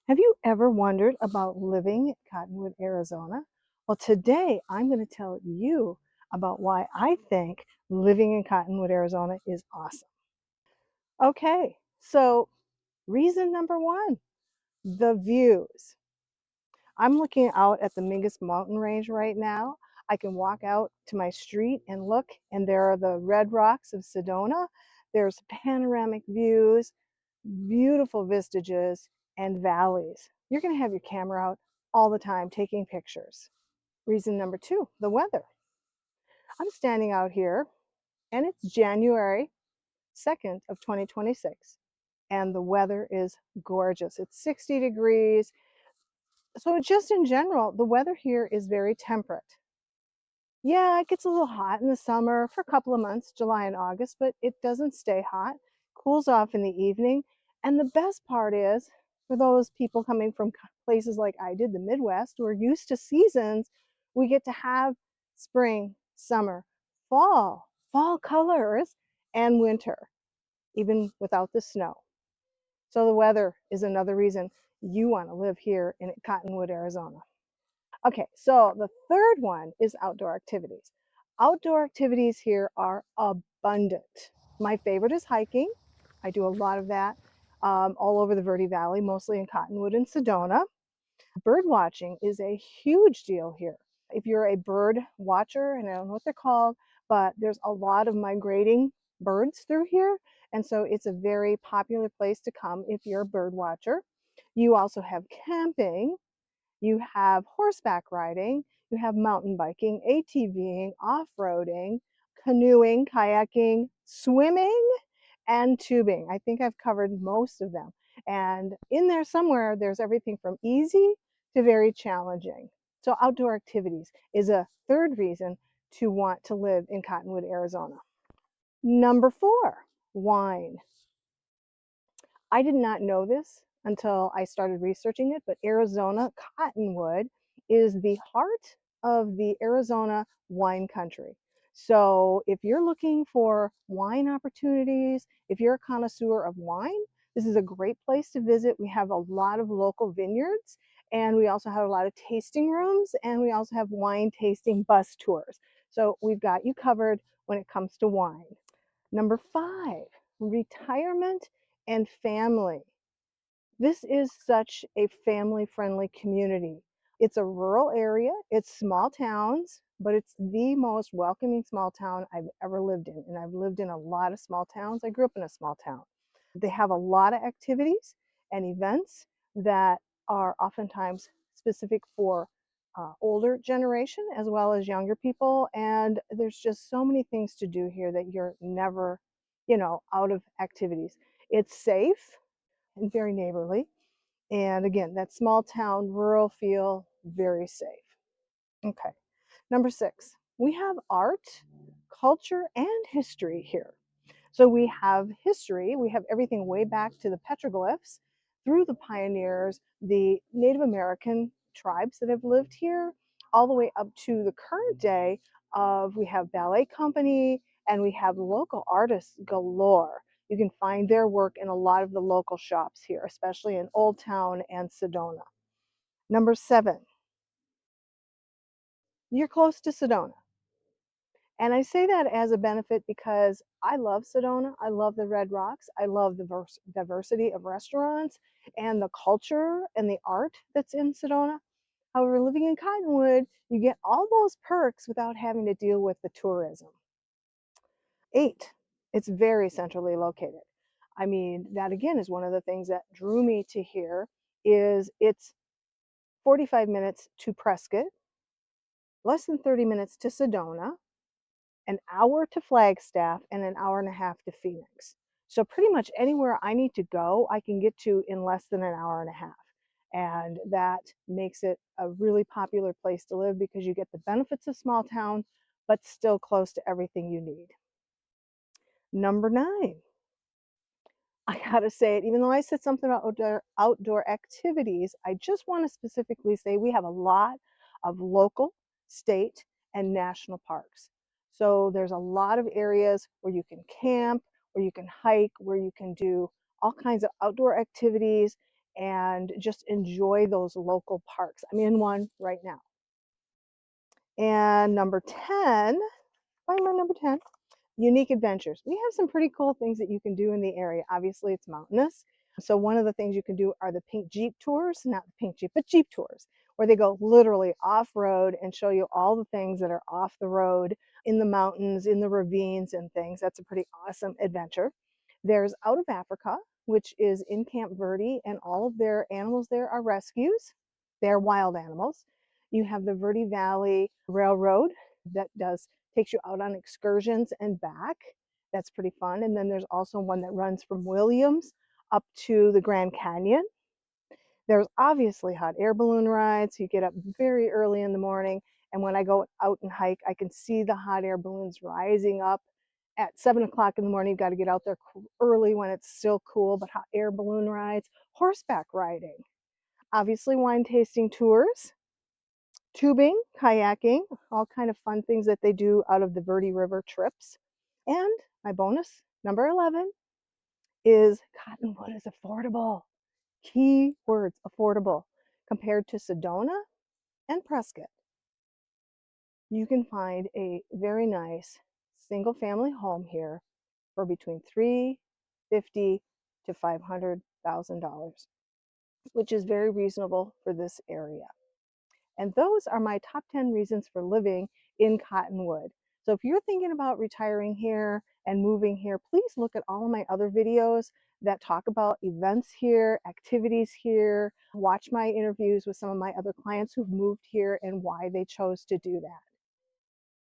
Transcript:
Have you ever wondered about living in Cottonwood, Arizona? Well, today I'm going to tell you about why I think living in Cottonwood, Arizona is awesome. Okay, so reason number one, the views. I'm looking out at the Mingus mountain range right now. I can walk out to my street and look, and there are the red rocks of Sedona. There's panoramic views, beautiful vistages, and valleys. You're going to have your camera out all the time taking pictures. Reason number two, the weather. I'm standing out here, and it's January 2nd of 2026, and the weather is gorgeous. It's 60 degrees. So just in general, the weather here is very temperate. Yeah, it gets a little hot in the summer for a couple of months, July and August, but it doesn't stay hot. Cools off in the evening. And the best part is, for those people coming from places like I did, the Midwest, who are used to seasons, we get to have spring, summer, fall colors, and winter, even without the snow. So the weather is another reason you want to live here in Cottonwood, Arizona. Okay, so the third one is outdoor activities. Outdoor activities here are abundant. My favorite is hiking. I do a lot of that all over the Verde Valley, mostly in Cottonwood and Sedona. Bird watching is a huge deal here. If you're a bird watcher, and I don't know what they're called, but there's a lot of migrating birds through here. And so it's a very popular place to come if you're a bird watcher. You also have camping, you have horseback riding, you have mountain biking, ATVing, off-roading, canoeing, kayaking, swimming, and tubing. I think I've covered most of them. And in there somewhere, there's everything from easy to very challenging. So outdoor activities is a third reason to want to live in Cottonwood, Arizona. Number four, wine. I did not know this until I started researching it, but Arizona Cottonwood is the heart of the Arizona wine country. So if you're looking for wine opportunities, if you're a connoisseur of wine, this is a great place to visit. We have a lot of local vineyards, and we also have a lot of tasting rooms, and we also have wine tasting bus tours. So we've got you covered when it comes to wine. Number five, retirement and family. This is such a family-friendly community. It's a rural area, it's small towns, but it's the most welcoming small town I've ever lived in. And I've lived in a lot of small towns. I grew up in a small town. They have a lot of activities and events that are oftentimes specific for older generation as well as younger people. And there's just so many things to do here that you're never, out of activities. It's safe and very neighborly. And again, that small town, rural feel, very safe. Okay. Number six, we have art, culture, and history here. So we have history, we have everything way back to the petroglyphs, through the pioneers, the Native American tribes that have lived here, all the way up to the current day of we have ballet company and we have local artists galore. You can find their work in a lot of the local shops here, especially in Old Town and Sedona. Number seven, you're close to Sedona. And I say that as a benefit because I love Sedona. I love the Red Rocks. I love the diversity of restaurants and the culture and the art that's in Sedona. However, living in Cottonwood, you get all those perks without having to deal with the tourism. Eight, it's very centrally located. I mean, that again is one of the things that drew me to here is it's 45 minutes to Prescott, less than 30 minutes to Sedona, an hour to Flagstaff, and an hour and a half to Phoenix. So pretty much anywhere I need to go, I can get to in less than an hour and a half. And that makes it a really popular place to live because you get the benefits of small town, but still close to everything you need. Number nine, I gotta say it, even though I said something about outdoor activities, I just want to specifically say we have a lot of local, state, and national parks. So there's a lot of areas where you can camp, where you can hike, where you can do all kinds of outdoor activities. and just enjoy those local parks. I'm in one right now. And number 10, find my number 10, unique adventures. We have some pretty cool things that you can do in the area. Obviously, it's mountainous. So one of the things you can do are the pink Jeep tours, not the pink Jeep, but Jeep tours, where they go literally off-road and show you all the things that are off the road in the mountains, in the ravines and things. That's a pretty awesome adventure. There's Out of Africa, which is in Camp Verde, and all of their animals there are rescues. They're wild animals. You have the Verde Valley Railroad that takes you out on excursions and back. That's pretty fun. And then there's also one that runs from Williams up to the Grand Canyon. There's obviously hot air balloon rides. You get up very early in the morning, and when I go out and hike, I can see the hot air balloons rising up. At 7 o'clock in the morning, you've got to get out there early when it's still cool, but hot air balloon rides, horseback riding, obviously wine tasting tours, tubing, kayaking, all kind of fun things that they do out of the Verde River trips. And my bonus, number 11, is Cottonwood is affordable. Key words, affordable. Compared to Sedona and Prescott, you can find a very nice single family home here for between $350,000 to $500,000, which is very reasonable for this area. And those are my top 10 reasons for living in Cottonwood. So if you're thinking about retiring here and moving here, please look at all of my other videos that talk about events here, activities here. Watch my interviews with some of my other clients who've moved here and why they chose to do that.